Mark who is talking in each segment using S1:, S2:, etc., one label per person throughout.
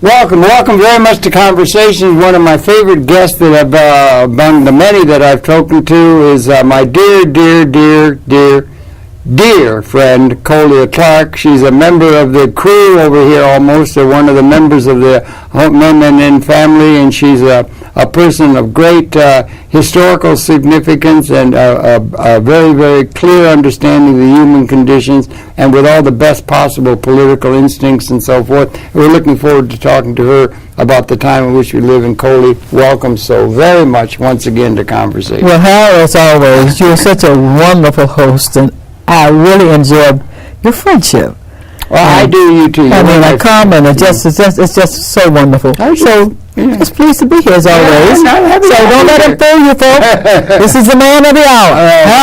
S1: Welcome very much to Conversations. One of my favorite guests that I've, among the many that I've spoken to is my dear friend, Colia Clark. She's a member of the crew over here almost, or one of the members of the Men family, and she's a person of great historical significance and a very, very clear understanding of the human conditions, and with all the best possible political instincts and so forth. We're looking forward to talking to her about the time in which we live in Colia. Welcome so very much once again to Conversation.
S2: Well, Hal, as always, you're such a wonderful host, and I really enjoyed your friendship.
S1: Well, I do, you too.
S2: I come, and it's just so wonderful. Just pleased to be here as always. So don't let him fool you, folks. This is the man of the hour.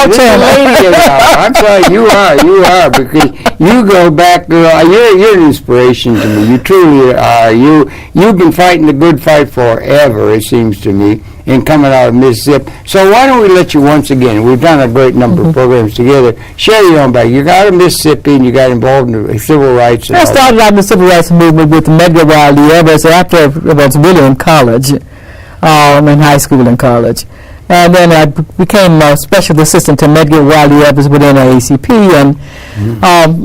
S1: This is the lady of the hour. I'm sorry, you are, because you go back, girl. You're an inspiration to me. You truly are. You've been fighting the good fight forever, it seems to me, in coming out of Mississippi. So why don't we let you once again, we've done a great number of programs together, share your own back. You got out of Mississippi and you got involved in the civil rights.
S2: I started out in the civil rights movement with Medgar after I was really in college, in high school and college. And then I became a special assistant to Medgar within NAACP, and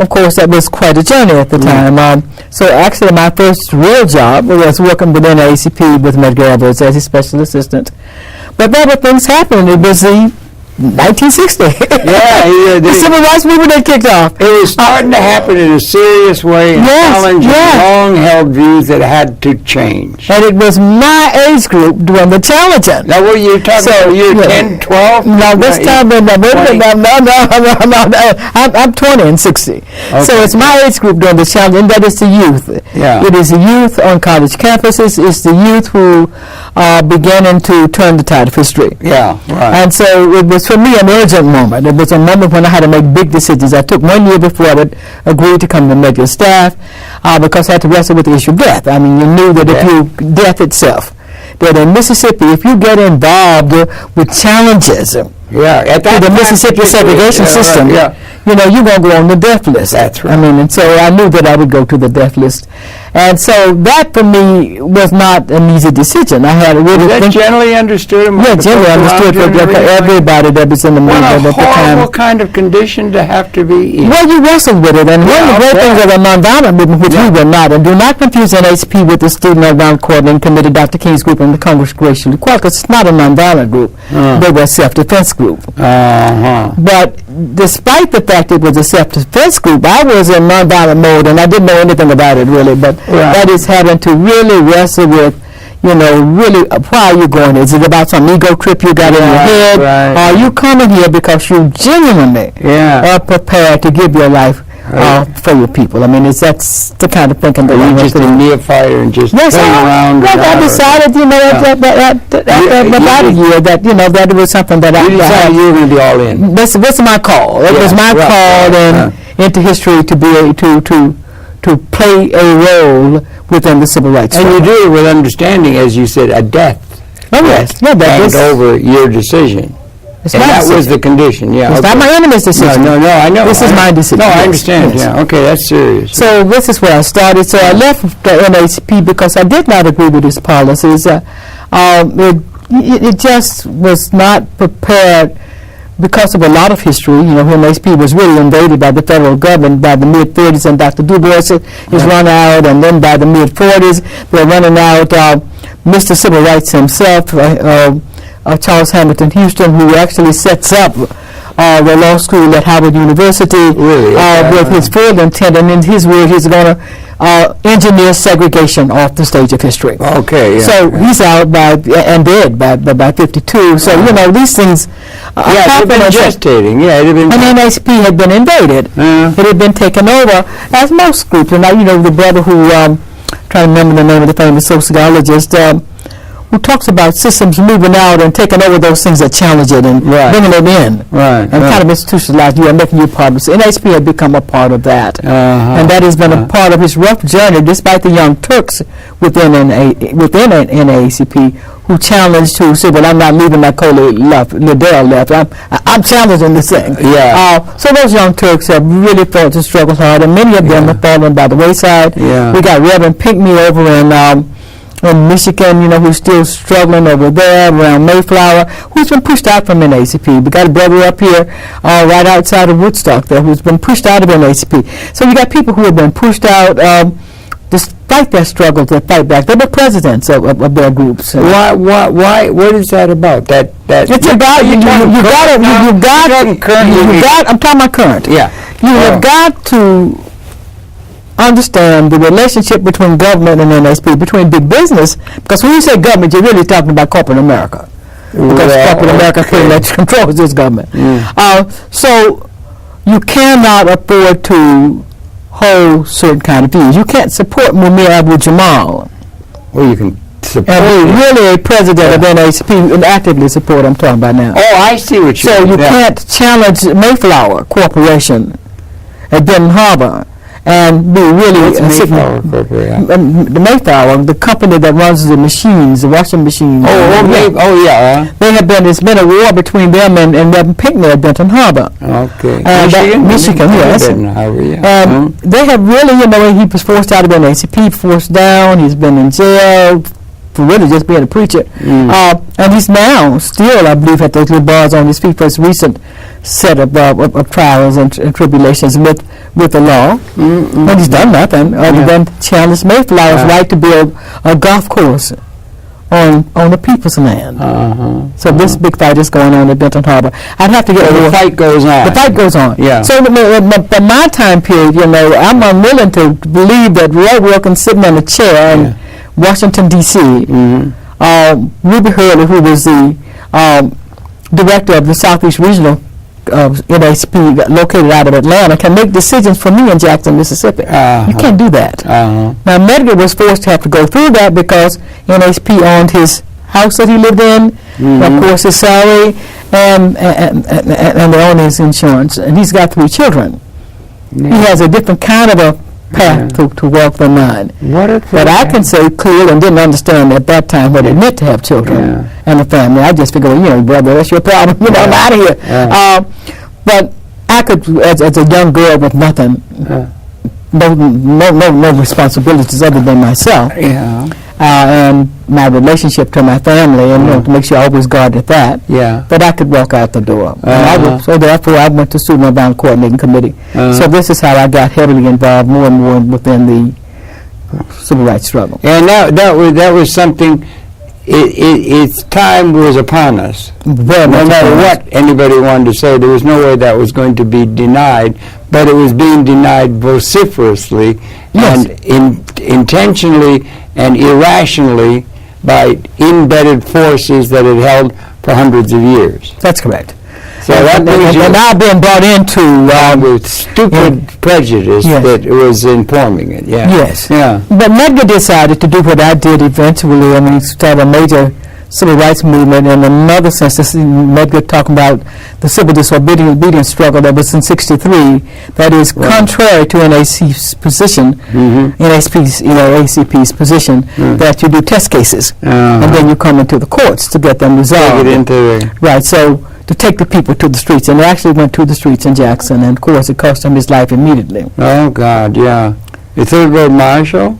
S2: of course that was quite a journey at the time. So actually my first real job was working with NAACP with Medgar as a special assistant. But there were things happening. It was the 1960. The civil rights movement had kicked off.
S1: It was starting to happen in a serious way and challenging long-held views that had to change.
S2: And it was my age group doing the challenging.
S1: Now, what are you talking about? You're 10, 12?
S2: No, this time, I'm 20 and 60. Okay. So it's my age group doing the challenging, and that is the youth. Yeah. It is the youth on college campuses. It's the youth who are beginning to turn the tide of history.
S1: Yeah, right.
S2: And so it was, for me, an urgent moment. It was a moment when I had to make big decisions. I took 1 year before I would agree to come to Medgar staff because I had to wrestle with the issue of death. I mean, you knew that death itself, that in Mississippi, if you get involved with challenges to the Mississippi segregation system, you're going to go on the death list.
S1: That's right.
S2: I mean, and so I knew that I would go to the death list. And so that, for me, was not an easy decision. I had to really
S1: think. Generally understood?
S2: Generally understood for everybody that was in the movement at the time.
S1: What a horrible kind of condition to have to be in.
S2: Well, you wrestled with it. And one of the great things of the nonviolent movement, which we were not, and do not confuse NAACP with the Student Nonviolent Coordinating Committee, Dr. King's group, and the Congressional Equality, because it's not a nonviolent group. They were a self-defense group. But despite the fact it was a self-defense group, I was in nonviolent mode, and I didn't know anything about it, really. But that is having to really wrestle with, really, why are you going? Is it about some ego trip you got in your head? Or are you coming here because you genuinely are prepared to give your life for your people? I mean, that's the kind of thinking that
S1: you just a neophyte and just playing around.
S2: I decided, after about a year that, that it was something that
S1: you decided you were going to be all in.
S2: This was my call. It was my call into history to be able to play a role within the civil rights.
S1: And you do it with understanding, as you said, a death.
S2: Oh, yes.
S1: That over your decision. And that was the condition,
S2: It's not my enemy's decision.
S1: No, I know.
S2: This is my decision.
S1: No, I understand, Okay, that's serious.
S2: So this is where I started. So I left the NAACP because I did not agree with his policies. It just was not prepared because of a lot of history. NAACP was really invaded by the federal government by the mid-30s, and Dr. Du Bois is run out, and then by the mid-40s, they're running out Mr. Civil Rights himself, Charles Hamilton Houston, who actually sets up the law school at Howard University with his full intent, and in his word, he's going to engineer segregation off the stage of history.
S1: Okay.
S2: So he's out and dead by 52. So these things.
S1: They've been gestating.
S2: And NAACP had been invaded. It had been taken over, as most groups. And now the brother who trying to remember the name of the famous sociologist. who talks about systems moving out and taking over those things that challenge it and bringing it in and kind of institutionalize you and making you part of it. So NAACP had become a part of that. And that has been a part of his rough journey, despite the young Turks within NAACP who challenged, who said, well, I'm not leaving like Colia Liddell left. I'm challenging this thing. So those young Turks have really fought to struggle hard, and many of them have fallen by the wayside. We got Reverend Pinckney over in Michigan, you know, who's still struggling over there around Mayflower, who's been pushed out from NAACP. We got a brother up here right outside of Woodstock there who's been pushed out of NAACP. So you got people who have been pushed out despite their struggle to fight back. They were presidents of their groups.
S1: Why? What is that about?
S2: It's about I'm talking about current.
S1: Yeah.
S2: You have got to understand the relationship between government and NAACP, between big business, because when you say government, you're really talking about corporate America, because corporate America pretty much controls this government. So you cannot afford to hold certain kind of views. You can't support Mumia Abu-Jamal.
S1: Well, you can support.
S2: And he's really a president of NAACP, and actively support. I'm talking about now.
S1: Oh, I see what you mean.
S2: So you can't challenge Mayflower Corporation at Benton Harbor and be really
S1: Mayflower Corporation?
S2: The Mayflower, the company that runs the machines, the washing machines. It's been a war between them and Reverend Pinckney at Benton Harbor.
S1: Okay.
S2: Michigan, yes.
S1: Benton Harbor,
S2: And they have really, you know, he was forced out of NAACP, forced down. He's been in jail for really just being a preacher. And he's now still, I believe, at those little bars on his feet for his recent set of trials and tribulations with the law. And he's done nothing other than challenge Mayflower's right to build a golf course on the people's land. So this big fight is going on at Benton Harbor. I'd have to get
S1: the fight goes on.
S2: The fight goes on.
S1: Yeah.
S2: So for my time period, you know, I'm unwilling to believe that Roy Wilkins sitting in a chair in Washington, D.C., Ruby Hurley, who was the director of the Southeast Regional NAACP located out of Atlanta, can make decisions for me in Jackson, Mississippi. You can't do that. Now, Medgar was forced to have to go through that because NAACP owned his house that he lived in, of course his salary, and they own his insurance. And he's got 3 children. He has a different kind of a path to wealth than mine. But I can say clearly and didn't understand at that time what it meant to have children and a family. I just figured, well, you know, brother, that's your problem. You know, I'm out of here. But I could, as a young girl with nothing, no responsibilities other than myself, and my relationship to my family, and you know, to make sure I always guarded that, that I could walk out the door. So therefore, I went to Student Nonviolent Coordinating Committee. So this is how I got heavily involved more and more within the civil rights struggle.
S1: And that was something. Its time was upon us. No matter what anybody wanted to say, there was no way that was going to be denied, but it was being denied vociferously and intentionally and irrationally by embedded forces that had held for hundreds of years.
S2: That's correct.
S1: So that means
S2: you're now being brought into
S1: with stupid prejudice that was informing it. But Medgar decided to do what I did eventually. I mean, start a major civil rights movement. In another sense, this is Medgar talking about the civil disobedience struggle that was in '63. That is contrary to NAACP's position, NAACP's position that you do test cases and then you come into the courts to get them resolved. So to take the people to the streets, and they actually went to the streets in Jackson, and of course it cost him his life immediately. Oh God, yeah. The Third Road Marshal?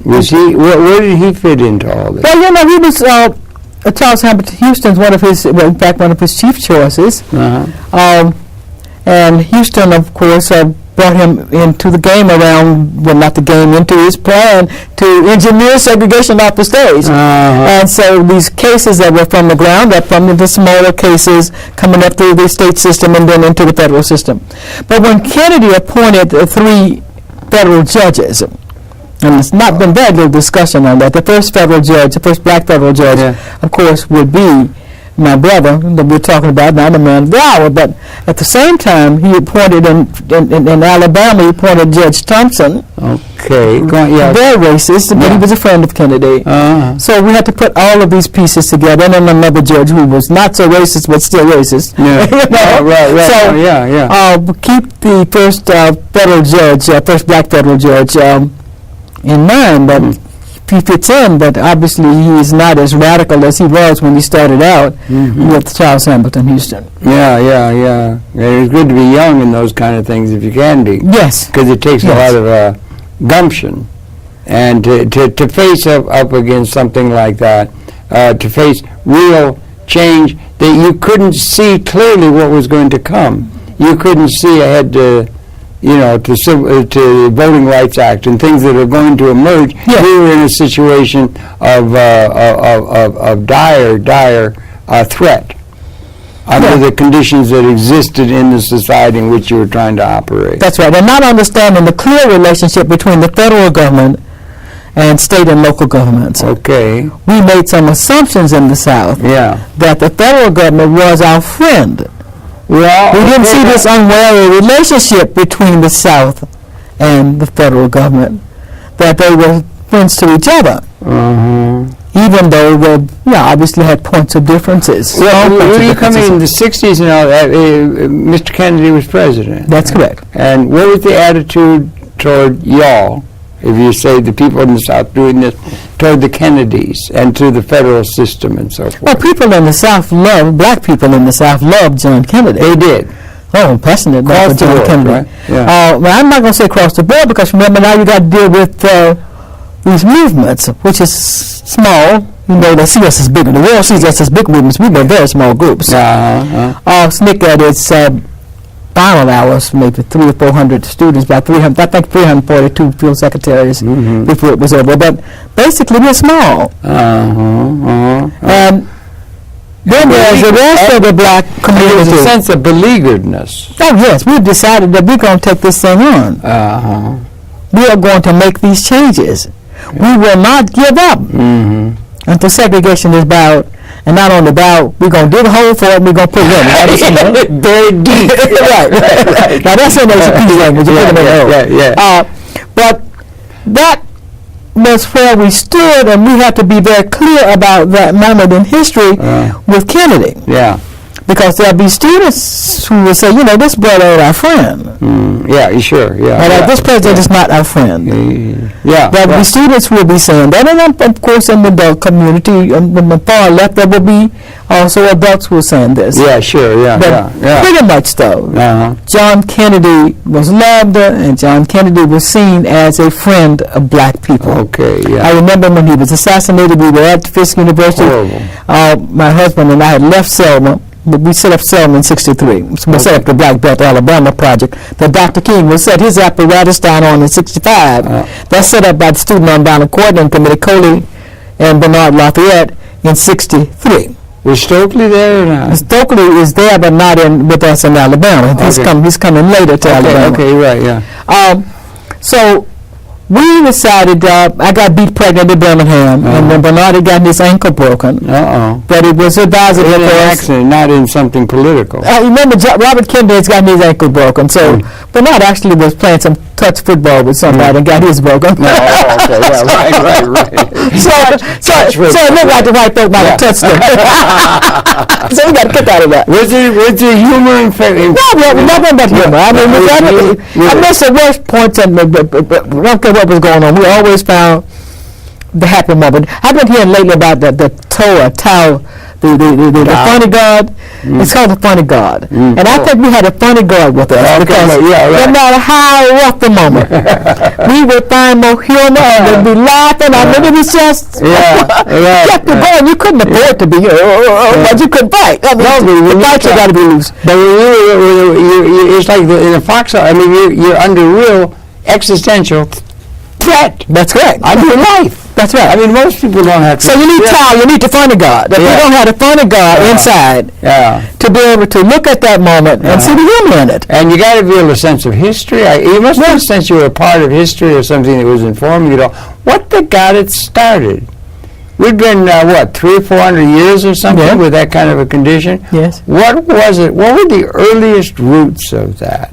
S1: Was he? Where did he fit into all this?
S2: Well, you know, he was Charles Hamilton Houston's one of his chief choices, and Houston, of course, brought him into the game into his plan to engineer segregation off the stage. And so these cases that were from the ground up, from the smaller cases coming up through the state system and then into the federal system. But when Kennedy appointed 3 federal judges, and there's not been very little discussion on that, the first black federal judge, of course, would be my brother that we're talking about, not the man of the hour, but at the same time, he appointed in Alabama, he appointed Judge Thompson.
S1: Okay.
S2: Very racist, but he was a friend of Kennedy. So we had to put all of these pieces together, and then another judge who was not so racist, but still racist.
S1: Yeah. Right.
S2: So keep the first federal judge, first black federal judge in mind, but he fits in, but obviously he is not as radical as he was when he started out with Charles Hamilton Houston.
S1: Yeah. It's good to be young in those kind of things if you can be.
S2: Yes.
S1: Because it takes a lot of gumption. And to face up against something like that, to face real change that you couldn't see clearly what was going to come. You couldn't see ahead to the Voting Rights Act and things that are going to emerge.
S2: Yeah.
S1: We were in a situation of dire threat under the conditions that existed in the society in which you were trying to operate.
S2: That's right. And not understanding the clear relationship between the federal government and state and local governments.
S1: Okay.
S2: We made some assumptions in the South that the federal government was our friend.
S1: Well,
S2: we didn't see this unwary relationship between the South and the federal government, that they were friends to each other, even though they obviously had points of differences.
S1: Well, when you come in the 60s and all that, Mr. Kennedy was president.
S2: That's correct.
S1: And what was the attitude toward y'all, if you say the people in the South doing this, toward the Kennedys and to the federal system and so forth?
S2: Well, people in the South black people in the South loved John Kennedy.
S1: They did.
S2: Oh, passionate about John Kennedy.
S1: Right? Yeah.
S2: Well, I'm not going to say across the board, because remember now you got to deal with these movements, which is small. You know, they see us as big. The world sees us as big movements. We were very small groups. SNCC at its final hours, maybe 300 or 400 students, about 300, I think 342 field secretaries before it was over. But basically, we're small. And then there's the rest of the black community.
S1: There's a sense of beleagueredness.
S2: Oh, yes. We've decided that we're going to take this thing on. We are going to make these changes. We will not give up until segregation is bowed. And not only bowed, we're going to dig a hole for it and we're going to put it in.
S1: Very deep.
S2: right. Now, that's NAACP language. But that was where we stood, and we have to be very clear about that moment in history with Kennedy.
S1: Yeah.
S2: Because there'll be students who will say, this brother is our friend.
S1: Sure.
S2: This president is not our friend. There'll be students who will be saying that, and of course in the adult community, on the far left, there will be also adults who are saying this. Pretty much though, John Kennedy was loved, and John Kennedy was seen as a friend of black people. I remember when he was assassinated, we were at Fisk University. My husband and I had left Selma. We set up Selma in 63. We set up the Black Belt Alabama project that Dr. King will set his apparatus down on in 65. That's set up by the Student Nonviolent Coordinating Committee, Colia and Liddell LaFayette in 63.
S1: Was Stokely there or not?
S2: Stokely is there, but not with us in Alabama. He's coming later to Alabama. So we decided, I got beat pregnant in Birmingham, and when Bernard had gotten his ankle broken, but it was advisable
S1: in
S2: for
S1: an
S2: us.
S1: accident, not in something political.
S2: Remember, Robert Kennedy's gotten his ankle broken, so Bernard actually was playing some touch football with somebody and got his broken.
S1: Right.
S2: So it looked like the white folk might have touched him. So we got to get out of that.
S1: Was there humor in
S2: nothing but humor. I mean, I missed the worst points, and I don't care what was going on. We always found the happy moment. I've been hearing lately about the Tau, the funny God. It's called the funny God. And I think we had a funny God with us because no matter how rough the moment, we would find more humor and we'd be laughing. I mean, it was just kept it going. You couldn't afford to be but you couldn't fight. I mean, the fight you got to be loose.
S1: But it's like in a foxhole. I mean, you're under real existential threat.
S2: That's correct.
S1: On your life.
S2: That's right.
S1: I mean, most people don't have to.
S2: So you need you need the funny God. If you don't have the funny God inside to be able to look at that moment and see the humor in it.
S1: And you got to feel a sense of history. You must have a sense you were a part of history or something that was informing you. What got it started? we've been, 300 or 400 years or something
S2: Yeah.
S1: with that kind of a condition?
S2: Yes.
S1: What was it? What were the earliest roots of that?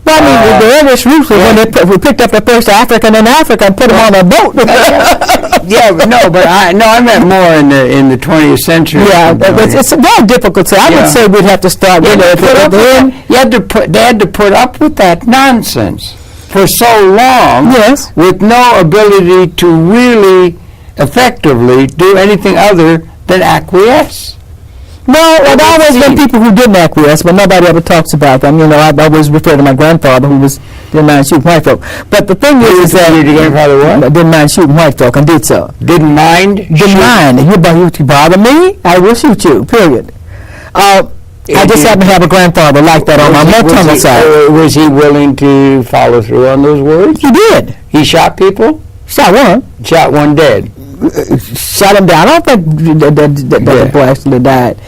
S2: Well, I mean, the earliest roots was when we picked up the first African in Africa and put him on a boat.
S1: Yeah, but I meant more in the 20th century.
S2: Yeah, it's very difficult. So I would say we'd have to start with
S1: They had to put up with that nonsense for so long.
S2: Yes.
S1: With no ability to really effectively do anything other than acquiesce.
S2: No, there have always been people who didn't acquiesce, but nobody ever talks about them. You know, I always refer to my grandfather, who didn't mind shooting white folk. But the thing is that
S1: your grandfather what?
S2: didn't mind shooting white folk and did so.
S1: Didn't mind?
S2: Didn't mind. You bother me, I will shoot you. Period. I just happen to have a grandfather like that on my maternal side.
S1: Was he willing to follow through on those words?
S2: He did.
S1: He shot people?
S2: Shot one.
S1: Shot one dead.
S2: Shot him down. I don't think that the boy actually died.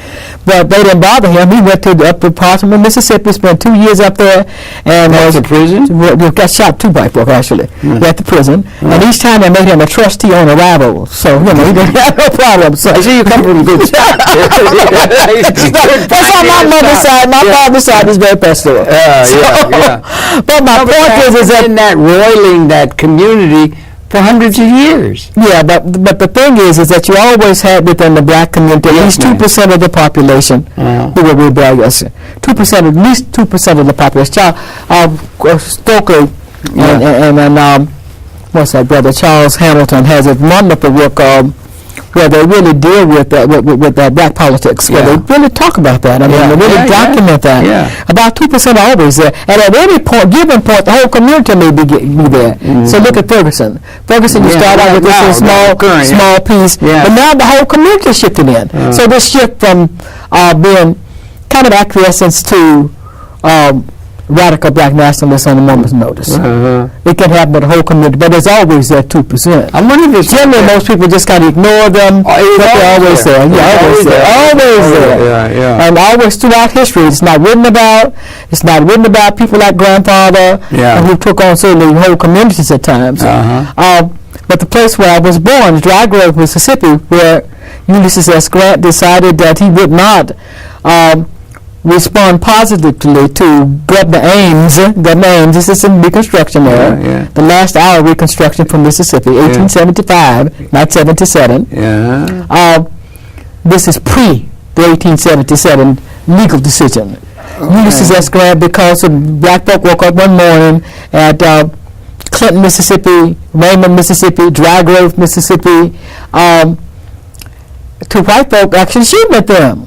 S2: But they didn't bother him. He went to the upper parts of Mississippi, spent 2 years up there. And
S1: was to prison?
S2: Got shot 2 white folk, actually, at the prison. And each time they made him a trustee on arrival. So, he didn't have no problem. So,
S1: I see you come from good stuff.
S2: That's on my mother's side. My father's side is very pastoral. But my point is that
S1: in that roiling that community for hundreds of years.
S2: Yeah, but the thing is that you always had within the black community at least 2% of the population who were rebellious. 2%, at least 2% of the population. Stokely and what's that brother Charles Hamilton has a wonderful work where they really deal with that black politics, where they really talk about that. I mean, they really document that.
S1: Yeah.
S2: About 2% are always there, and at any given point, the whole community may be there. So look at Ferguson. Ferguson, you start out with this small piece, but now the whole community is shifting in. So this shift from being kind of acquiescence to radical black nationalists on a moment's notice. It can happen with the whole community, but there's always that 2%.
S1: I'm wondering if
S2: generally most people just kind of ignore them, but they're always there. Always there. And always throughout history, it's not written about. It's not written about people like grandfather who took on certainly whole communities at times. But the place where I was born, Dry Grove, Mississippi, where Ulysses S. Grant decided that he would not respond positively to Governor Ames. This is in Reconstruction era. The last hour of Reconstruction from Mississippi, 1875, not 77. This is pre the 1877 legal decision. Ulysses S. Grant, because black folk woke up one morning at Clinton, Mississippi, Raymond, Mississippi, Dry Grove, Mississippi, to white folk actually shooting at them.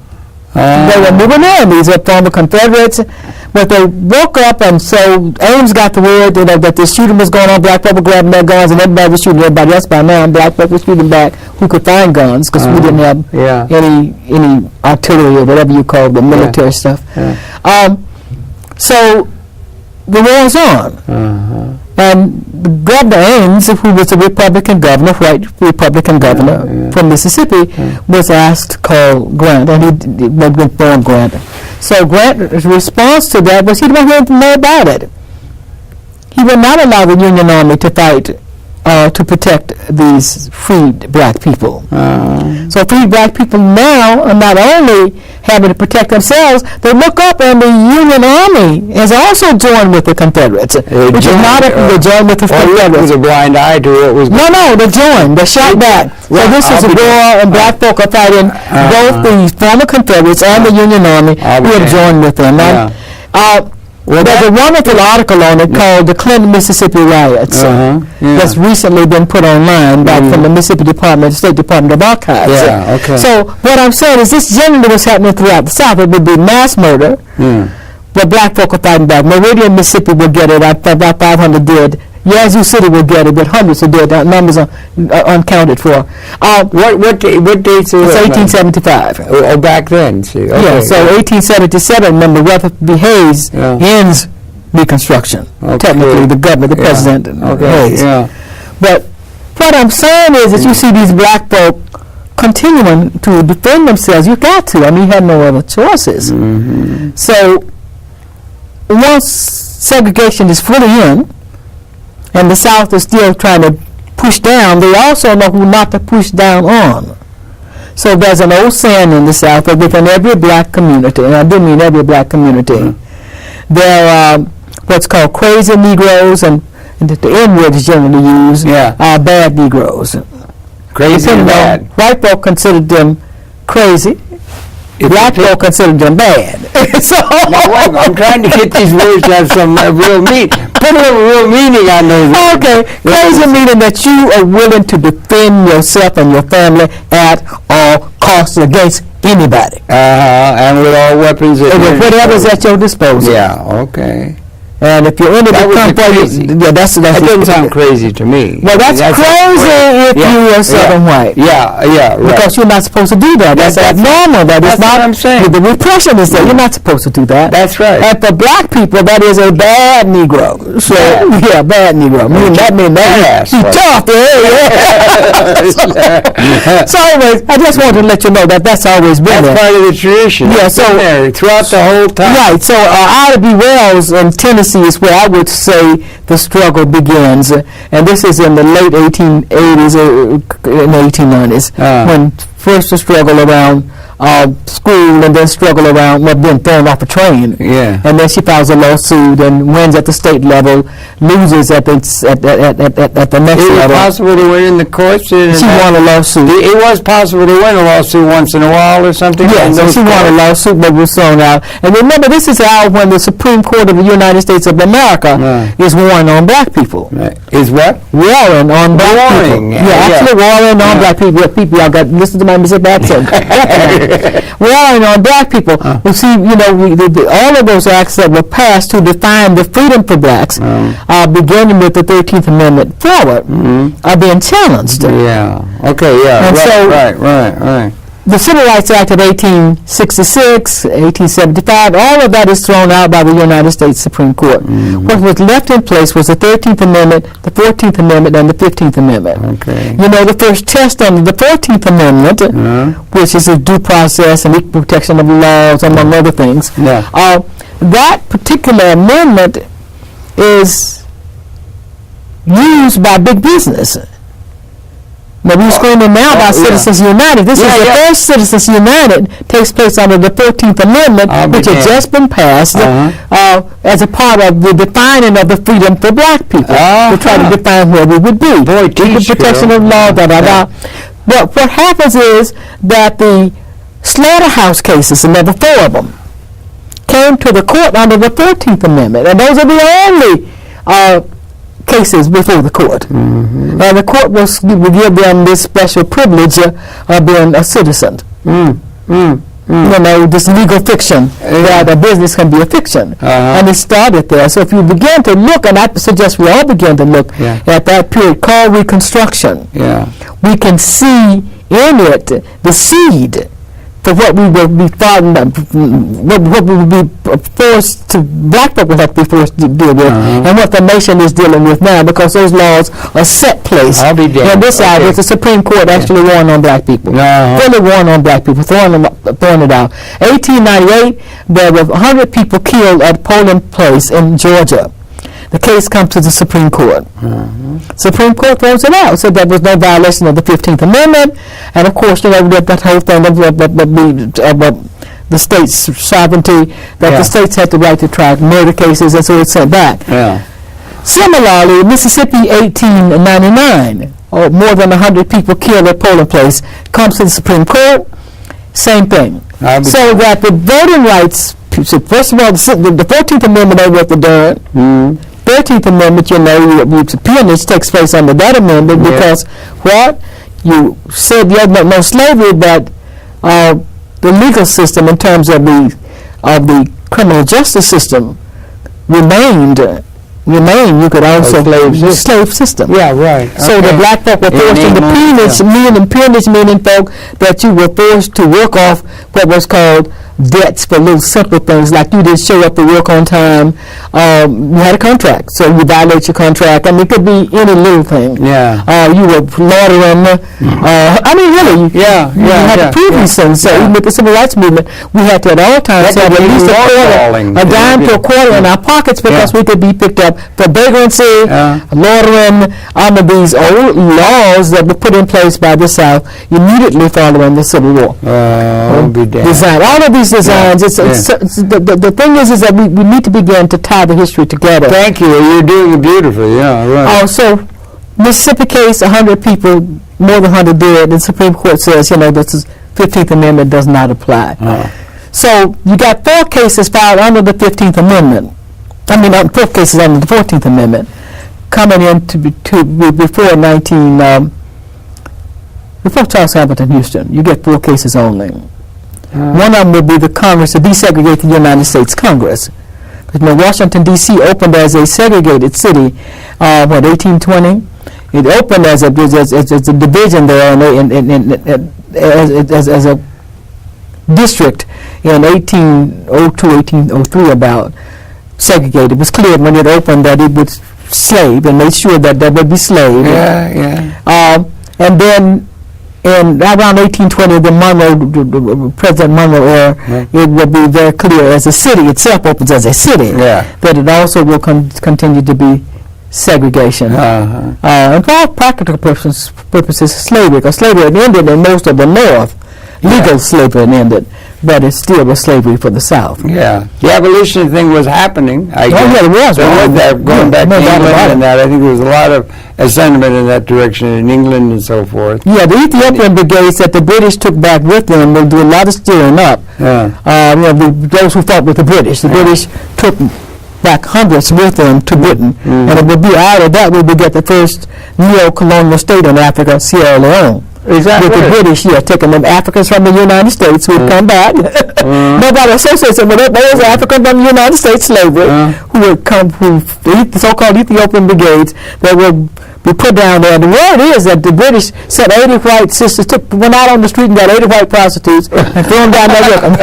S2: They were moving in. These were former Confederates. But they woke up, and so Ames got the word that this shooting was going on. Black people grabbing their guns, and everybody was shooting everybody else by now. And black people were shooting back who could find guns, because we didn't have any artillery or whatever you call the military stuff. So the war was on. And Governor Ames, who was a Republican governor, white Republican governor from Mississippi, was asked to call Grant, and he went for Grant. So Grant's response to that was he didn't want to know about it. He would not allow the Union Army to fight to protect these freed black people. So freed black people now are not only having to protect themselves, they look up and the Union Army has also joined with the Confederates, which is not they joined with the Confederates.
S1: With a blind eye to what was going
S2: on. No, they joined. They shot back. So this is a war, and black folk are fighting both the former Confederates and the Union Army who have joined with them. There's a wonderful article on it called The Clinton, Mississippi Riots that's recently been put online from the Mississippi State Department of Archives. So what I'm saying is this generally was happening throughout the South. It would be mass murder, but black folk are fighting back. Meridian, Mississippi will get it, about 500 dead. Yazoo City will get it, but hundreds of dead. Numbers are uncounted for.
S1: What dates are
S2: it's 1875.
S1: Oh, back then. See. Okay.
S2: Yeah, so 1877, remember, Rutherford B. Hayes ends Reconstruction. Technically, the governor, the president, Hayes. But what I'm saying is that you see these black folk continuing to defend themselves. You got to. I mean, you had no other choices. So once segregation is fully in, and the South is still trying to push down, they also know who not to push down on. So there's an old saying in the South that within every black community, and I do mean every black community, there are what's called crazy Negroes, and the N word is generally used, are bad Negroes.
S1: Crazy and bad.
S2: White folk considered them crazy. Black folk considered them bad. So
S1: now, wait, I'm trying to get these words to have some real meaning. Put a little real meaning on those.
S2: Okay, crazy meaning that you are willing to defend yourself and your family at all costs against anybody.
S1: And with all weapons.
S2: And with whatever's at your disposal.
S1: Yeah, okay.
S2: And if your enemy come for you, that
S1: doesn't sound crazy to me.
S2: Well, that's crazy if you are Southern white.
S1: Yeah, right.
S2: Because you're not supposed to do that. That's abnormal. That's not
S1: what I'm saying.
S2: The repression is there. You're not supposed to do that.
S1: That's right.
S2: And for black people, that is a bad Negro. So, bad Negro. That means he's tough. So anyways, I just wanted to let you know that that's always been there.
S1: That's part of the tradition.
S2: Yeah, so
S1: throughout the whole time.
S2: Right. So Ida B. Wells in Tennessee is where I would say the struggle begins, and this is in the late 1880s in the 1890s when first the struggle around school, and then struggle around being thrown off a train.
S1: Yeah.
S2: And then she files a lawsuit and wins at the state level, loses at the next level.
S1: It was possible to win in the courts.
S2: She won a lawsuit.
S1: It was possible to win a lawsuit once in a while or something.
S2: Yes, so she won a lawsuit, but was thrown out. And remember, this is out when the Supreme Court of the United States of America is warring on black people.
S1: Is what?
S2: Warring on black people. Actually warring on black people. People, y'all got listen to my Mississippi accent. Warring on black people. We see, all of those acts that were passed to define the freedom for blacks, beginning with the 13th Amendment forward, are being challenged.
S1: Yeah. Okay. Yeah.
S2: And
S1: right.
S2: The Civil Rights Act of 1866, 1875, all of that is thrown out by the United States Supreme Court. What was left in place was the 13th Amendment, the 14th Amendment, and the 15th Amendment.
S1: Okay.
S2: The first test under the 14th Amendment, which is a due process and equal protection of the laws, among other things, that particular amendment is used by big business. Now, we're screaming now about Citizens United. This is the first Citizens United takes place under the 14th Amendment, which has just been passed as a part of the defining of the freedom for black people to try to define where we would be. Equal protection of law, But what happens is that the slaughterhouse cases, and there were 4 of them, came to the court under the 14th Amendment, and those are the only cases before the court. And the court will give them this special privilege of being a citizen. This legal fiction that a business can be a fiction. And it started there. So if you begin to look, and I suggest we all begin to look at that period called Reconstruction, we can see in it the seed for what we will be what we will be forced to, black people have to be forced to deal with, and what the nation is dealing with now, because those laws are set place.
S1: I'll be damned.
S2: And this side with the Supreme Court actually warring on black people. Fully warring on black people, throwing it out. 1898, there were 100 people killed at Polling Place in Georgia. The case comes to the Supreme Court. Supreme Court throws it out, said there was no violation of the 15th Amendment, and of course, that whole thing of the state's sovereignty, that the states had the right to try murder cases, and so it's sent back. Similarly, Mississippi, 1899, more than 100 people killed at Polling Place, comes to the Supreme Court, same thing. So that the voting rights, first of all, the 14th Amendment ain't worth the darn. 13th Amendment, peonage takes place under that amendment because you said you had no slavery, but the legal system in terms of the criminal justice system remained. You could also slave system.
S1: Yeah, right.
S2: So the black folk were forced into peonage, meaning folk that you were forced to work off what was called debts for little simple things like you didn't show up to work on time. You had a contract, so you violate your contract. I mean, it could be any little thing.
S1: Yeah.
S2: You were loitering. I mean, really, you had to prove these things. So even with the civil rights movement, we had to at all times have at least a dime to a quarter in our pockets because we could be picked up for vagrancy, loitering, under these old laws that were put in place by the South immediately following the Civil War. Design. All of these designs, the thing is that we need to begin to tie the history together.
S1: Thank you. You're doing it beautifully. Yeah, right.
S2: So, Mississippi case, 100 people, more than 100 dead, and the Supreme Court says, this is 15th Amendment does not apply. So, you got 4 cases filed under the 15th Amendment. I mean, 4 cases under the 14th Amendment coming in before Charles Hamilton Houston. You get 4 cases only. One of them would be the Congress to desegregate the United States Congress. Washington, D.C. opened as a segregated city, 1820? It opened as a division there as a district in 1802, 1803 about segregated. It was clear when it opened that it would slave and made sure that there would be slaves. And then around 1820, the President Monroe era, it will be very clear as the city itself opens as a city, that it also will continue to be segregation. And for all practical purposes, slavery, because slavery had ended in most of the North. Legal slavery had ended, but it still was slavery for the South.
S1: Yeah. The abolition thing was happening, I guess.
S2: Yeah, it was.
S1: Going back to England and that, I think there was a lot of sentiment in that direction in England and so forth.
S2: Yeah, the Ethiopian brigades that the British took back with them will do a lot of stirring up. Those who fought with the British. The British took back hundreds with them to Britain. And it would be out of that we would get the first neo-colonial state in Africa, Sierra Leone.
S1: Exactly.
S2: With the British, taking them Africans from the United States who would come back. Nobody associates them with it. Those Africans from the United States slavery who would come, the so-called Ethiopian brigades that would be put down there. The word is that the British sent 80 white sisters, went out on the street and got 80 white prostitutes and threw them down there with them.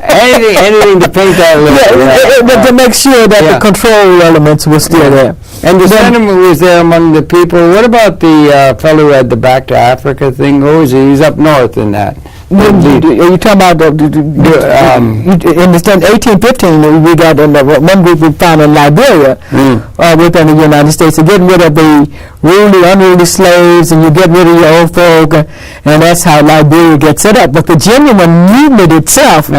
S1: Anything to paint that a little.
S2: But to make sure that the control elements were still there.
S1: And the sentiment was there among the people. What about the fellow who had the Back to Africa thing? Who is he? He's up north in that.
S2: Are you talking about in 1815 we got one group we found in Liberia within the United States to get rid of the unruly slaves, and you get rid of your old folk, and that's how Liberia gets set up. But the genuine movement itself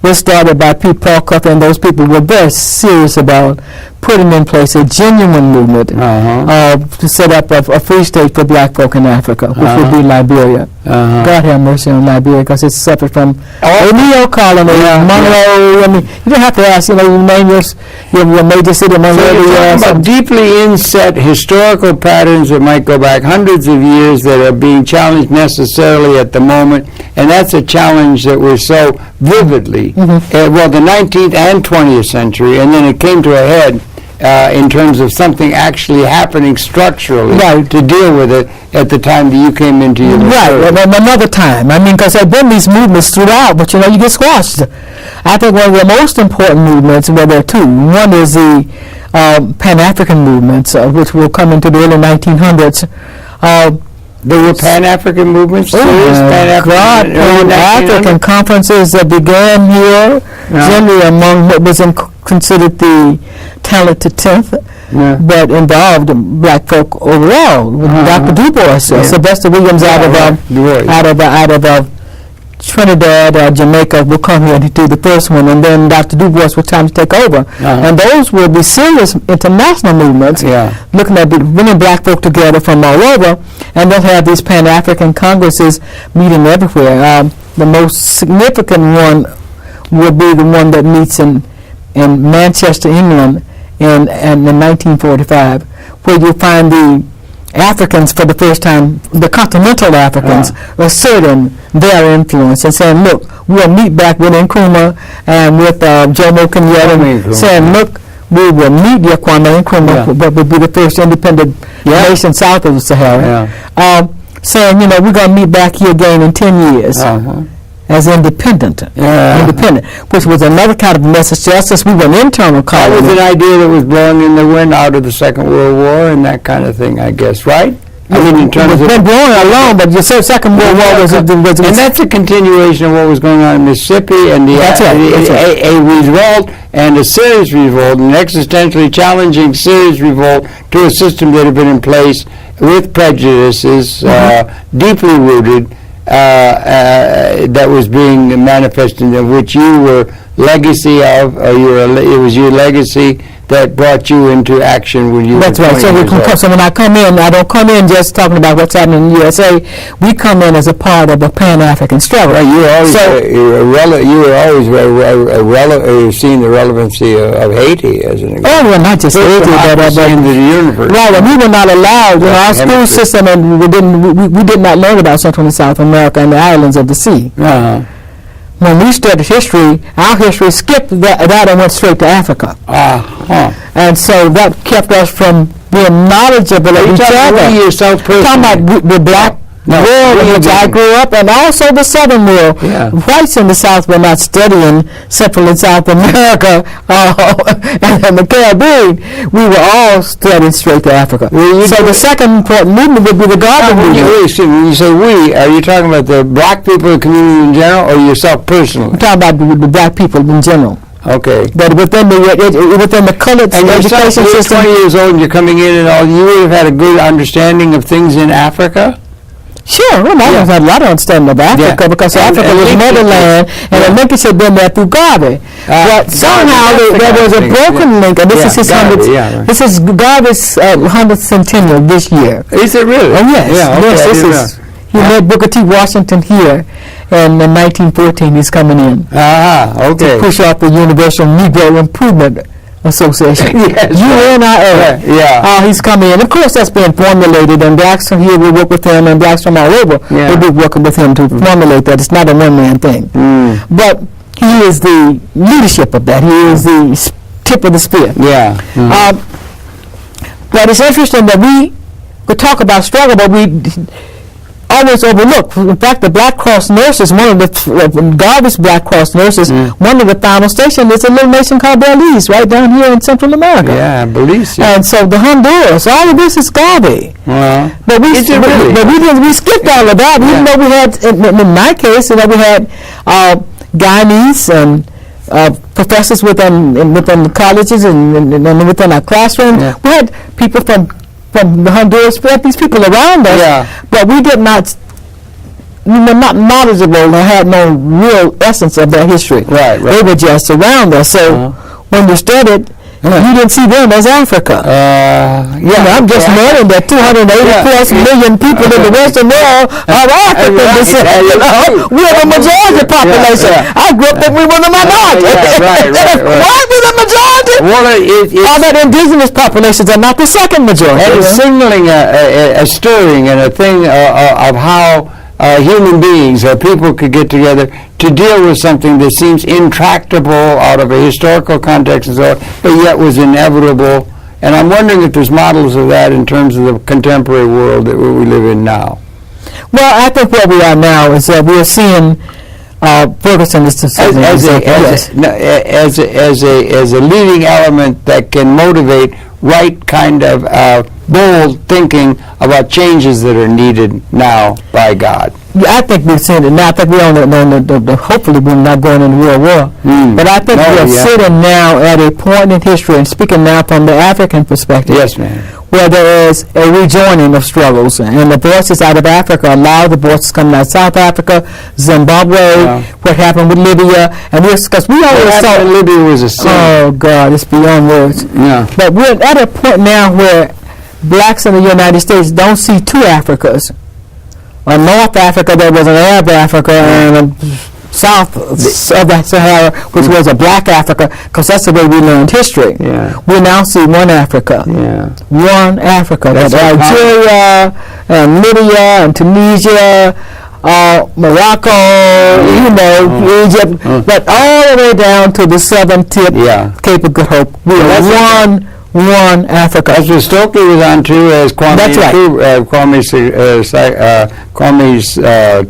S2: was started by Pete Falcoff, and those people were very serious about putting in place a genuine movement to set up a free state for black folk in Africa, which would be Liberia. God have mercy on Liberia, because it suffered from a neo-colony, Monroe. I mean, you don't have to ask, you name your major city, Monroe.
S1: So you're talking about deeply inset historical patterns that might go back hundreds of years that are being challenged necessarily at the moment, and that's a challenge that was so vividly, the 19th and 20th century, and then it came to a head in terms of something actually happening structurally to deal with it at the time that you came into your
S2: another time. I mean, because there have been these movements throughout, but you get squashed. I think one of the most important movements, well, there are two. One is the Pan-African movements, which will come into the early 1900s.
S1: There were Pan-African movements?
S2: Pan-African conferences that began here, generally among what was considered the talented 10th, but involved black folk overall. Dr. Du Bois, Sylvester Williams out of Trinidad, Jamaica will come here to do the first one, and then Dr. Du Bois will time to take over. And those will be serious international movements, looking at bringing black folk together from all over, and they'll have these Pan-African congresses meeting everywhere. The most significant one will be the one that meets in Manchester, England, in 1945, where you find the Africans for the first time, the continental Africans, asserting their influence and saying, look, we'll meet back with Nkrumah and with Jomo Kenyatta, saying, look, we will meet Kwame Nkrumah, but will be the first independent nation south of the Sahara, saying, we're going to meet back here again in 10 years. as independent, which was another kind of message to us, since we were an internal
S1: That was
S2: colony.
S1: an idea that was blowing in the wind out of the Second World War and that kind of thing, I guess, right? I mean, in terms
S2: It's
S1: of...
S2: been blowing along, but your Second World War was...
S1: And that's a continuation of what was going on in Mississippi, and
S2: That's right.
S1: a revolt, and a serious revolt, an existentially challenging serious revolt to a system that had been in place with prejudices, deeply rooted, that was being manifested, of which you were legacy of, it was your legacy that brought you into action when you
S2: That's
S1: were
S2: right.
S1: 20 years old.
S2: So when I come in, I don't come in just talking about what's happening in the USA. We come in as a part of a Pan-African struggle.
S1: Right, you were always seeing the relevancy of Haiti as an example.
S2: Oh, well, not just Haiti, but
S1: in the universe.
S2: right, and we were not allowed. Our school system, and we did not learn about Central and South America and the islands of the sea. When we studied history, our history skipped that and went straight to Africa. And so that kept us from being knowledgeable of each other.
S1: Yourself
S2: Talking about the black world in which I grew up, and also the Southern world.
S1: Yeah.
S2: Whites in the South were not studying Central and South America and the Caribbean. We were all studying straight to Africa. So the second important movement would be the Garden movement.
S1: When you say we, are you talking about the black people in the community in general, or yourself personally?
S2: I'm talking about the black people in general.
S1: Okay.
S2: That within the colored education
S1: You're
S2: system.
S1: 20 years old and you're coming in and all, you would have had a good understanding of things in Africa?
S2: Sure, well, I had a lot of understanding of Africa because Africa was motherland, and the linkage had been there through Garvey. But somehow there was a broken link, and this is his this is Garvey's 100th centennial this year.
S1: Is it really?
S2: Oh yes, he met Booker T. Washington here, and in 1914 he's coming in to push off the Universal Negro Improvement Association. UNIA. He's coming in. Of course, that's being formulated, and blacks from here will work with him, and blacks from all over will be working with him to formulate that. It's not a one-man thing. But he is the leadership of that. He is the tip of the spear. But it's interesting that we could talk about struggle, but we always overlooked. In fact, the Black Cross nurses, one of the Garvey's Black Cross nurses, one of the final stations is a little nation called Belize, right down here in Central America.
S1: Belize.
S2: And so the Honduras, all of this is Garvey. But we skipped all of that, even though we had, in my case, we had Guyanese and professors within the colleges and within our classroom. We had people from the Honduras, we had these people around us, but we were not knowledgeable and had no real essence of their history. They were just around us. So when you studied, you didn't see them as Africa. I'm just learning that 280 plus million people in the Western world are African descent. We're the majority population. I grew up thinking we were the minority. Why we the majority? All that indigenous populations are not the second majority.
S1: And it's signaling a stirring and a thing of how human beings or people could get together to deal with something that seems intractable out of a historical context and so on, but yet was inevitable. And I'm wondering if there's models of that in terms of the contemporary world that we live in now.
S2: Well, I think where we are now is that we're seeing Ferguson as
S1: a leading element that can motivate right kind of bold thinking about changes that are needed now by God.
S2: I think we've seen it now. I think we're on hopefully we're not going into World War. But I think we're sitting now at a point in history, and speaking now from the African perspective, where there is a rejoining of struggles, and the voices out of Africa, a lot of the voices coming out of South Africa, Zimbabwe, what happened with Libya, and because we always saw
S1: Libya was a sin.
S2: Oh God, it's beyond words. But we're at a point now where blacks in the United States don't see two Africas. A North Africa, there was an Arab Africa, and a south of the Sahara, which was a black Africa, because that's the way we learned history. We now see one Africa. One Africa. That's Algeria, and Libya, and Tunisia, Morocco, Egypt, but all the way down to the southern tip, Cape of Good Hope. We are one Africa.
S1: That's what Stokely was on too, as Kwame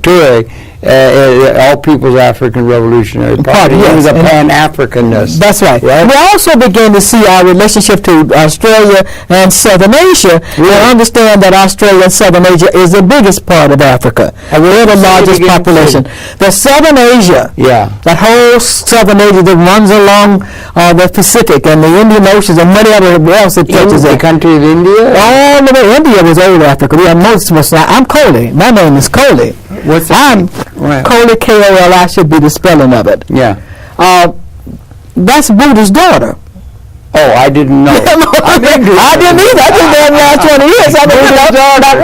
S1: Ture, All People's African Revolutionary Party. He was a Pan-Africanist.
S2: That's right. We also begin to see our relationship to Australia and Southern Asia, and understand that Australia and Southern Asia is the biggest part of Africa. We're the largest population. The Southern Asia, that whole Southern Asia that runs along the Pacific and the Indian Oceans and many other else that touches
S1: the country of India?
S2: All the way. India was old Africa. We are most of us. I'm Colia. My name is Colia.
S1: What's
S2: I'm Colia, K-O-L-I should be the spelling of it.
S1: Yeah.
S2: That's Buddha's daughter.
S1: Oh, I didn't know.
S2: I didn't either. I think that last 20 years. I mean,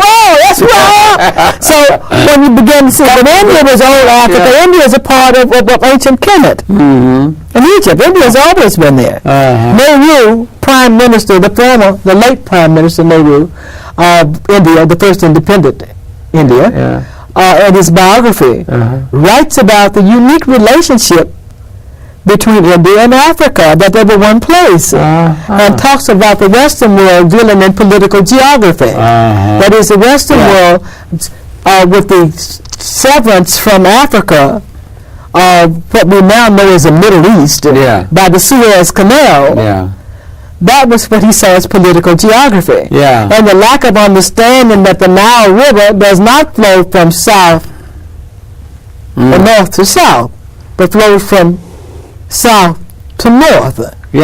S2: whoa, that's wrong. So when you begin to see that India was old Africa, India is a part of ancient Kemet. In Egypt, India has always been there. Nehru, Prime Minister, the late Prime Minister Nehru of India, the first independent India, in his biography, writes about the unique relationship between India and Africa, that they were one place, and talks about the Western world dealing in political geography. That is, the Western world, with the severance from Africa, what we now know as the Middle East, by the Suez Canal, that was what he saw as political geography. And the lack of understanding that the Nile River does not flow from south or north to south, but flows from south to north.
S1: He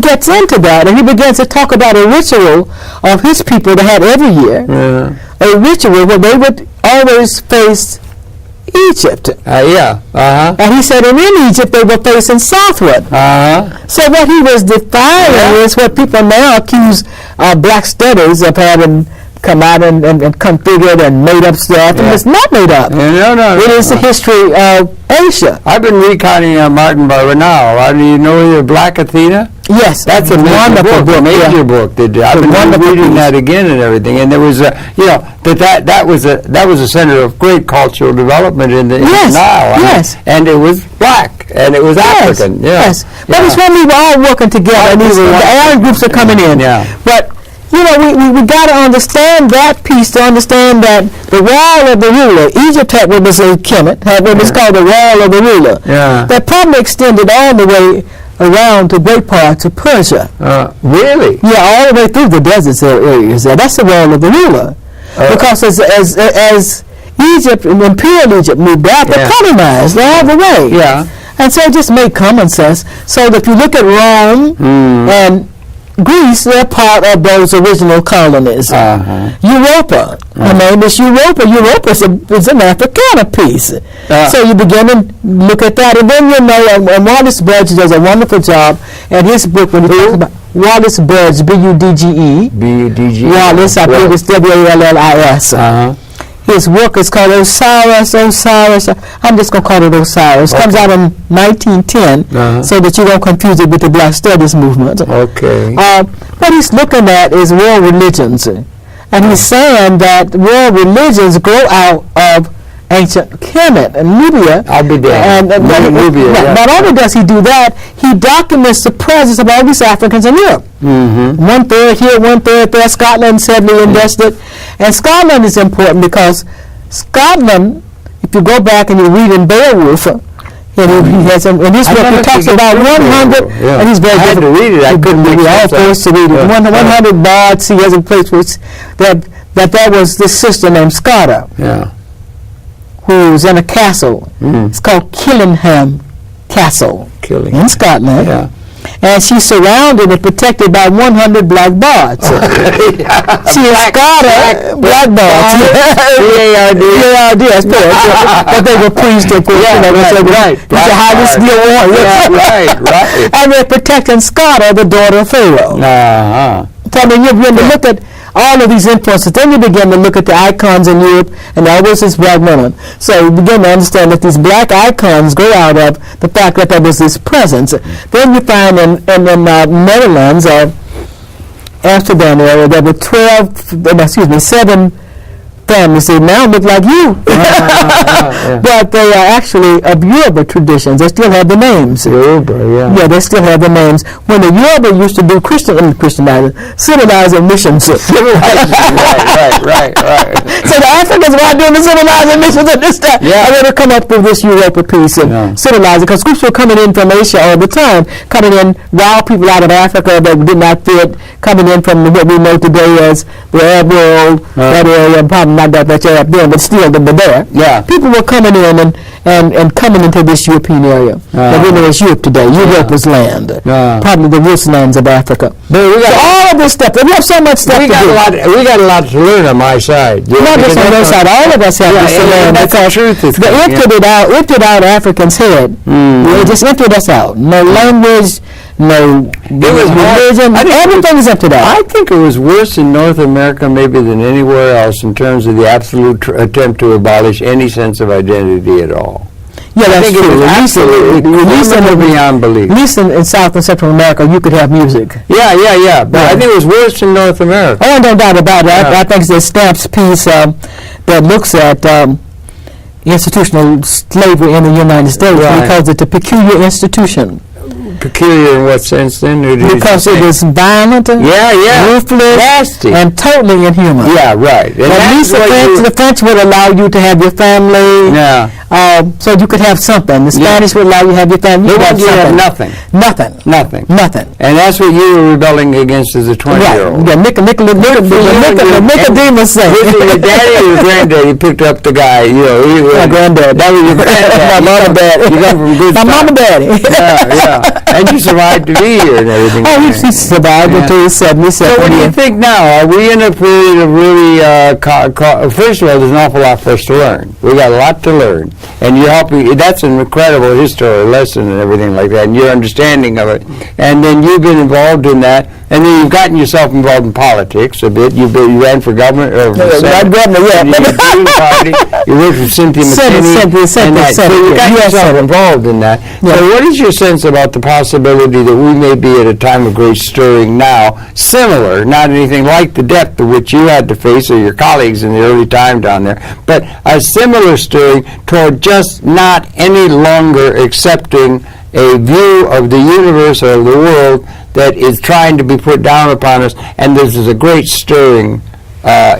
S2: gets into that, and he begins to talk about a ritual of his people they had every year, a ritual where they would always face Egypt. And he said, and in Egypt they were facing southward. So what he was defining is what people now accuse black studies of having come out and configured and made up stuff, and it's not made up. It is the history of Asia.
S1: I've been recounting Martin Barbanal. Do you know the Black Athena?
S2: Yes,
S1: that's a wonderful book. Major book. I've been reading that again and everything. And there was, that was a center of great cultural development in the Nile. And it was black and it was African.
S2: But it's when we were all working together. And the Aryan groups are coming in. But we got to understand that piece to understand that the wall of the ruler, Egypt had what was Kemet, had what was called the wall of the ruler. That probably extended all the way around to great parts of Persia.
S1: Really?
S2: Yeah, all the way through the deserts areas. That's the wall of the ruler. Because as Egypt, Imperial Egypt moved out, they colonized all the way. And so it just made common sense. So that if you look at Rome and Greece, they're part of those original colonies. Europa, her name is Europa. Europa is an Africana piece. So you begin to look at that, and then and Wallace Budge does a wonderful job at his book when he talks about Wallace Budge, B-U-D-G-E. Wallace, I believe it's W-A-L-L-I-S. His work is called Osiris. I'm just going to call it Osiris. Comes out in 1910, so that you don't confuse it with the Black Studies movement. What he's looking at is world religions. And he's saying that world religions grow out of ancient Kemet and Libya.
S1: I'll be there.
S2: Not only does he do that, he documents the presence of all these Africans in Europe. 1/3 here, 1/3 there. Scotland is heavily invested. And Scotland is important because Scotland, if you go back and you read in Beowulf, and he has in his book he talks about 100, and he's very
S1: difficult to read it. I couldn't read it.
S2: All forced to read it. 100 bards. He has a place which that was this sister named Scotta. Who's in a castle. It's called Killingham Castle in Scotland. And she's surrounded and protected by 100 black bards. She is Scotta, black bards. B-A-R-D, that's correct. But they were priests, of course. How this deal was. And they're protecting Scotta, the daughter of Pharaoh. So I mean, you begin to look at all of these influences. Then you begin to look at the icons in Europe, and always this black woman. So you begin to understand that these black icons go out of the fact that there was this presence. Then you find in Netherlands, Amsterdam area, there were 7 families that now look like you. But they are actually of Yoruba traditions. They still have the names.
S1: Yoruba, yeah.
S2: Yeah, they still have the names. When the Yoruba used to do civilizing missions.
S1: right.
S2: So the Africans were doing the civilizing missions at this time.
S1: Yeah.
S2: And they would come up with this Europa piece and civilize it, because groups were coming in from Asia all the time, coming in wild people out of Africa that did not fit, coming in from what we know today as the Arab world, that area, probably not that much Arab then, but still they were there.
S1: Yeah.
S2: People were coming in and coming into this European area that we know as Europe today, Europe's land, probably the rich lands of Africa.
S1: But we got
S2: all of this stuff, we have so much stuff
S1: we
S2: to
S1: got
S2: do.
S1: we got a lot to learn on my side.
S2: Not just on their side, all of us have this to learn.
S1: That's the truth.
S2: Emptied out Africans' head. They just emptied us out. No language, no religion, everything is emptied out.
S1: I think it was worse in North America maybe than anywhere else in terms of the absolute attempt to abolish any sense of identity at all.
S2: Yeah, that's true. At least in South and Central America, you could have music.
S1: Yeah. But I think it was worse in North America.
S2: Oh, no doubt about it. I think it's the Stamps piece that looks at institutional slavery in the United States.
S1: Right.
S2: He calls it the peculiar institution.
S1: Peculiar in what sense then?
S2: Because it is violent, ruthless,
S1: nasty,
S2: and totally inhuman.
S1: Yeah, right. And
S2: at least the French would allow you to have your family.
S1: Yeah.
S2: So you could have something. The Spanish would allow you to have your family.
S1: They want you to have nothing.
S2: Nothing.
S1: And that's what you were rebelling against as a 20-year-old.
S2: Right. Yeah, Nicodemus said.
S1: Your daddy or your granddaddy picked up the guy, you know.
S2: My granddad.
S1: That was your granddad.
S2: My mom and daddy.
S1: You come from good
S2: My mom and daddy.
S1: Yeah. And you survived to be here and everything.
S2: Oh, he survived until he said,
S1: So what do you think now? Are we in a period of really, first of all, there's an awful lot for us to learn. We got a lot to learn. And you're helping, that's an incredible history lesson and everything like that, and your understanding of it. And then you've been involved in that, and then you've gotten yourself involved in politics a bit. You ran for governor, or for Senate. Party. You worked with Cynthia McKinney. So you got yourself involved in that. So what is your sense about the possibility that we may be at a time of great stirring now, similar, not anything like the depth of which you had to face or your colleagues in the early time down there, but a similar stirring toward just not any longer accepting a view of the universe or the world that is trying to be put down upon us, and this is a great stirring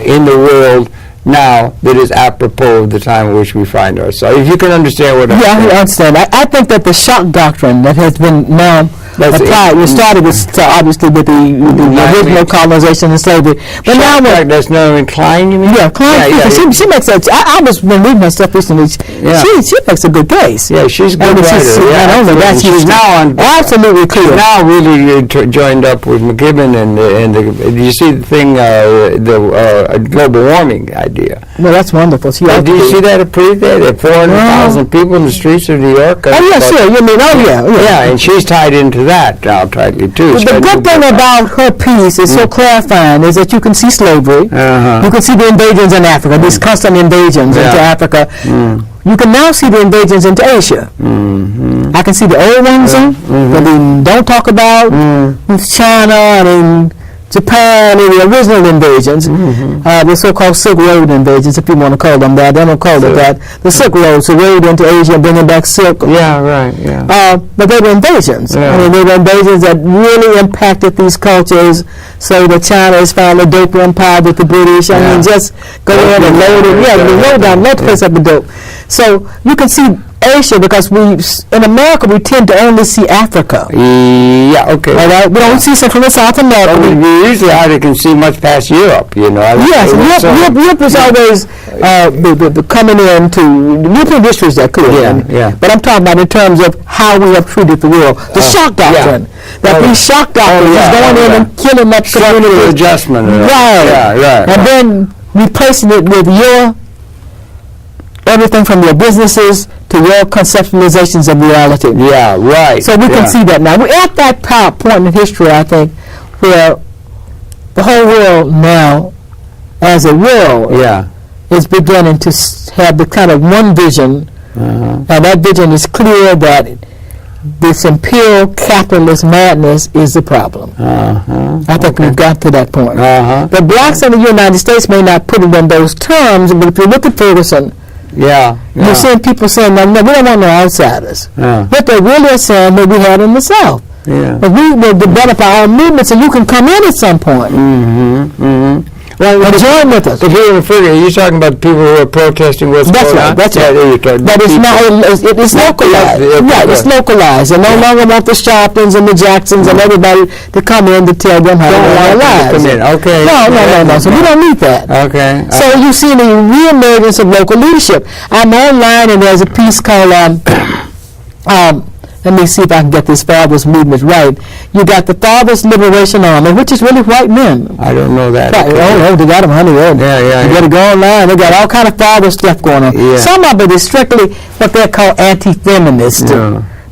S1: in the world now that is apropos of the time in which we find ourselves. If you can understand what I'm saying.
S2: Yeah, I understand. I think that the shock doctrine that has been now applied, we started with, obviously with the original colonization and slavery. But now
S1: that's no Klein, you mean?
S2: Yeah, Klein. She makes a, I was, when reading my stuff recently, she makes a good case.
S1: Yeah, she's a good writer. She's now on,
S2: absolutely clear.
S1: She's now really joined up with McKibben and you see the thing, the global warming idea.
S2: Well, that's wonderful.
S1: Did you see that approved there? There are 400,000 people in the streets of New York.
S2: Oh, yeah, sure. You mean,
S1: yeah, and she's tied into that now tightly, too.
S2: The good thing about her piece is so clarifying is that you can see slavery. You can see the invasions in Africa, these constant invasions into Africa. You can now see the invasions into Asia. I can see the old ones that we don't talk about, with China and Japan and the original invasions, the so-called Silk Road invasions, if you want to call them that. They don't call it that. The Silk Road, so road into Asia and bringing back silk.
S1: Yeah, right, yeah.
S2: But they were invasions. I mean, they were invasions that really impacted these cultures, so that China is found a dope empire with the British. I mean, just go in and load it. Load the place up with dope. So you can see Asia, because in America we tend to only see Africa.
S1: Yeah, okay.
S2: All right? We don't see Central and South America.
S1: Well, we usually hardly can see much past Europe, you know.
S2: Yes, Europe is always the coming in to the European districts that could. But I'm talking about in terms of how we have treated the world. The shock doctrine. That these shock doctrines is going in and killing that community.
S1: Adjustment.
S2: Right. And then replacing it with everything from your businesses to your conceptualizations of reality.
S1: Yeah, right.
S2: So we can see that now. We're at that point in history, I think, where the whole world now, as a world, is beginning to have the kind of one vision. And that vision is clear that this imperial capitalist madness is the problem. I think we've got to that point. The blacks in the United States may not put it in those terms, but if you look at Ferguson, you're seeing people saying, no, we don't want no outsiders. What they really are saying, what we had in the South. But we will develop our own movements, and you can come in at some point. Well, join with us.
S1: But here in Ferguson, are you talking about people who are protesting what's going on?
S2: That's right. But it's not. It's localized. Right. It's localized. They no longer want the Sharptons and the Jacksons and everybody to come in to tell them how to live their lives.
S1: Okay.
S2: No. So we don't need that.
S1: Okay.
S2: So you see the reemergence of local leadership. I'm online, and there's a piece called let me see if I can get this Fathers movement right. You got the Fathers Liberation Army, which is really white men.
S1: I don't know that.
S2: Oh, they got them, honey. You got to go online. They got all kind of father stuff going on. Some of it is strictly what they're called anti-feminist.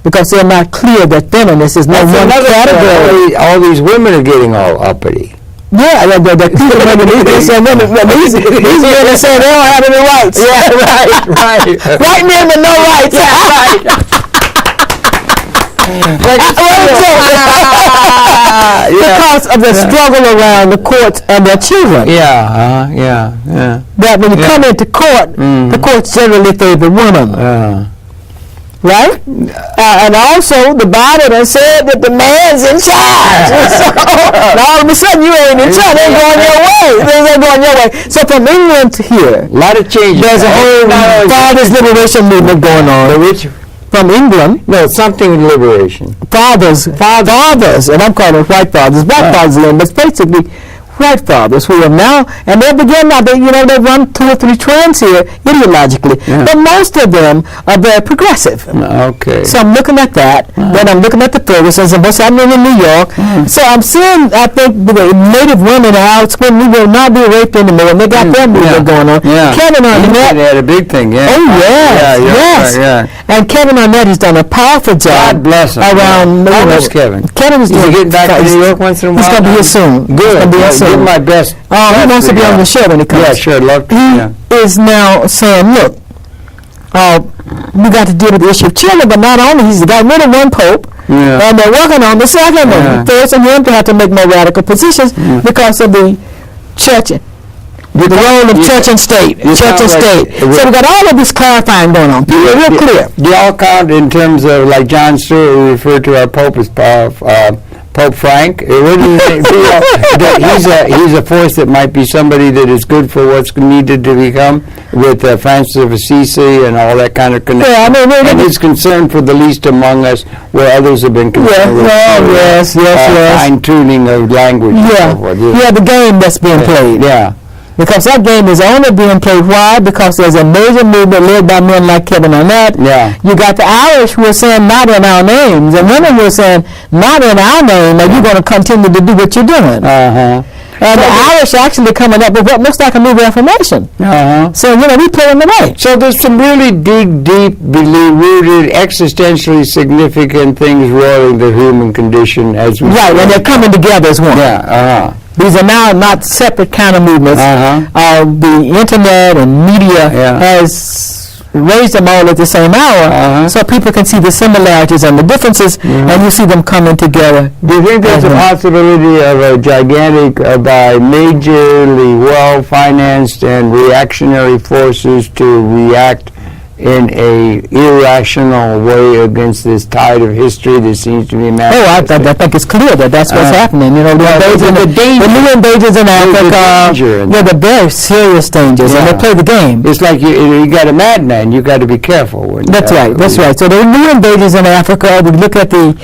S2: Because they're not clear that feminist is not one category.
S1: All these women are getting all uppity.
S2: Yeah, these men are saying they don't have any rights.
S1: Right.
S2: White men with no rights. Because of the struggle around the courts and their children. That when you come into court, the courts generally favor women. Right? And also, the Bible done said that the man's in charge. So, all of a sudden, you ain't in charge. They're going your way. So from England to here,
S1: a lot of changes.
S2: There's a whole Fathers Liberation movement going on. From England.
S1: No, something liberation.
S2: Fathers, and I'm calling it white fathers, black fathers, but it's basically white fathers who are now, and they begin now, they run 2 or 3 trends here ideologically, but most of them are very progressive.
S1: Okay.
S2: So I'm looking at that, then I'm looking at the Fergusons and what's happening in New York. So I'm seeing, I think, the Native women are out screaming, we will not be raped anymore, and they got their movement going on. Kevin Arnett.
S1: They had a big thing,
S2: yes. And Kevin Arnett has done a powerful job.
S1: God bless him.
S2: Around,
S1: Kevin?
S2: Kevin is
S1: getting back to New York once in a while?
S2: He's going to be here soon.
S1: Good. Give my best.
S2: He wants to be on the show when he comes.
S1: Yeah, sure. Love to.
S2: He is now saying, look, we got to deal with the issue of children, but not only, he's got rid of one pope, and they're working on the second one, forcing him to have to make more radical positions because of the church, the role of church and state. So we got all of this clarifying going on. Real clear.
S1: Do y'all count in terms of, like John Stewart, we refer to our pope as Pope Frank? What do you think? He's a force that might be somebody that is good for what's needed to become, with Francis of Assisi and all that kind of connection. And his concern for the least among us, where others have been concerned with fine-tuning of language and so forth.
S2: The game that's being played. Because that game is only being played. Why? Because there's a major movement led by men like Kevin Arnett. You got the Irish who are saying not in our names, and women who are saying not in our name, and you're going to continue to do what you're doing. And the Irish actually coming up with what looks like a new reformation. So, we play in the way.
S1: So there's some really deeply rooted, existentially significant things roiling the human condition as we
S2: and they're coming together as one. These are now not separate kind of movements. The internet and media has raised them all at the same hour, so people can see the similarities and the differences, and you see them coming together.
S1: Do you think there's a possibility of a gigantic, by majorly well-financed and reactionary forces to react in a irrational way against this tide of history that seems to be manifesting?
S2: I think it's clear that that's what's happening. The new invasions in Africa, the very serious dangers, and they play the game.
S1: It's like you got a madman. You got to be careful.
S2: That's right. So the new invasions in Africa. We look at the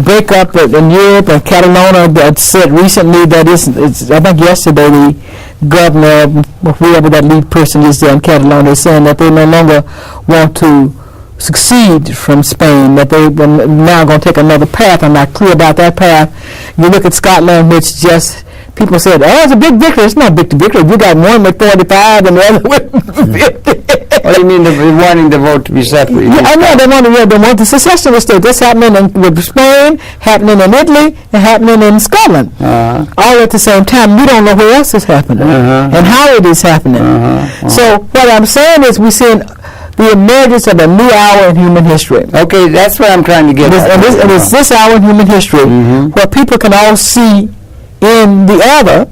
S2: breakup in Europe and Catalonia that said recently that I think yesterday the governor, whoever that lead person is there in Catalonia, is saying that they no longer want to succeed from Spain, that they were now going to take another path. I'm not clear about that path. You look at Scotland, which just people said, it's a big victory. It's not a big victory. You got one with 45 and the other with 50.
S1: What do you mean they're wanting the vote to be separate?
S2: I know they want the secessionist state. That's happening with Spain, happening in Italy, and happening in Scotland. All at the same time. We don't know where else is happening and how it is happening. So what I'm saying is we're seeing the emergence of a new hour in human history.
S1: Okay, that's what I'm trying to get at.
S2: And it's this hour in human history where people can all see in the other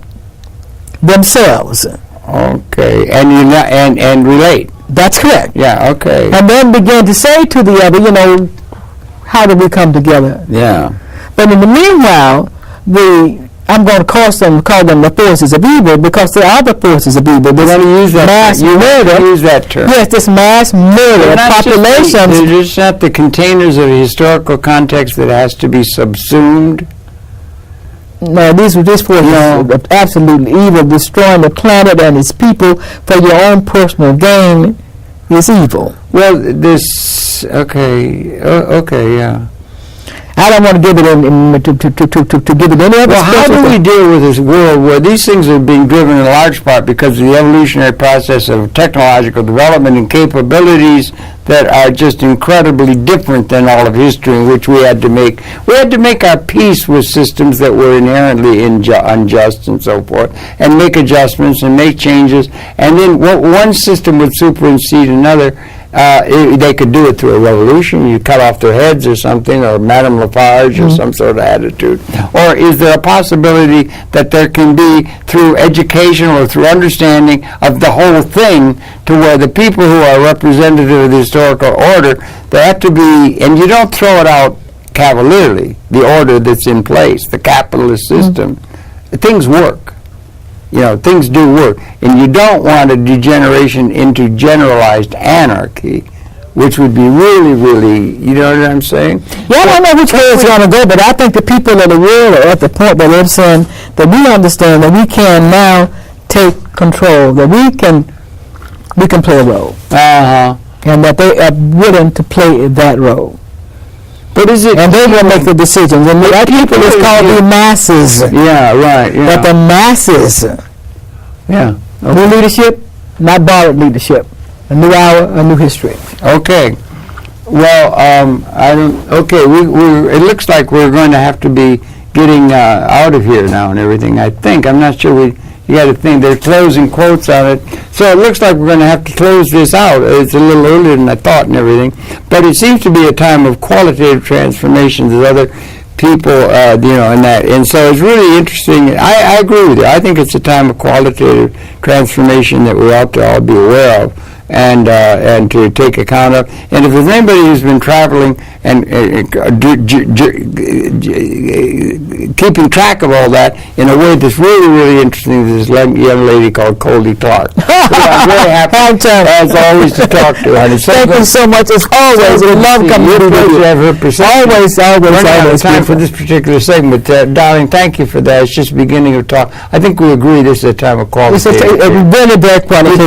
S2: themselves.
S1: Okay, and you and relate.
S2: That's correct.
S1: Yeah. Okay.
S2: And then begin to say to the other, you know, how do we come together?
S1: Yeah.
S2: But in the meanwhile, I'm going to call them the forces of evil, because there are the forces of evil. There's
S1: use that
S2: mass murder.
S1: Use that term.
S2: Yes, this mass murder of populations.
S1: They're just not the containers of a historical context that has to be subsumed.
S2: No, these forces are absolutely evil. Destroying the planet and its people for your own personal gain is evil.
S1: Well, okay, yeah.
S2: I don't want to give it to give it any other.
S1: Well, how do we deal with this world where these things are being driven in large part because of the evolutionary process of technological development and capabilities that are just incredibly different than all of history, in which we had to make our peace with systems that were inherently unjust and so forth, and make adjustments and make changes, and then one system would supersede another. They could do it through a revolution. You cut off their heads or something, or Madame Lafarge or some sort of attitude. Or is there a possibility that there can be, through education or through understanding of the whole thing, to where the people who are representative of the historical order, there have to be, and you don't throw it out cavalierly, the order that's in place, the capitalist system, things work. You know, things do work. And you don't want a degeneration into generalized anarchy, which would be really, really, you know what I'm saying?
S2: Yeah, I don't know which way it's going to go, but I think the people of the world are at the point that they're saying that we understand that we can now take control, that we can play a role. And that they are willing to play that role.
S1: But is it?
S2: And they will make the decisions. And that people is called the masses.
S1: Yeah, right. Yeah.
S2: But the masses.
S1: Yeah. Okay.
S2: New leadership, not borrowed leadership. A new hour, a new history.
S1: Okay. Well, I don't. Okay, it looks like we're going to have to be getting out of here now and everything. I think. I'm not sure you got to think. They're closing quotes on it. So it looks like we're going to have to close this out. It's a little earlier than I thought and everything. But it seems to be a time of qualitative transformation. There's other people, in that. And so it's really interesting. I agree with you. I think it's a time of qualitative transformation that we ought to all be aware of and to take account of. And if there's anybody who's been traveling and keeping track of all that in a way that's really, really interesting, this young lady called Colia Clark. I'm very happy, as always, to talk to her.
S2: Thank you so much. As always, we love coming to you. Always.
S1: We're out of time for this particular segment. Darling, thank you for that. It's just the beginning of talk. I think we agree this is a time of quality.
S2: It's a really very qualitative.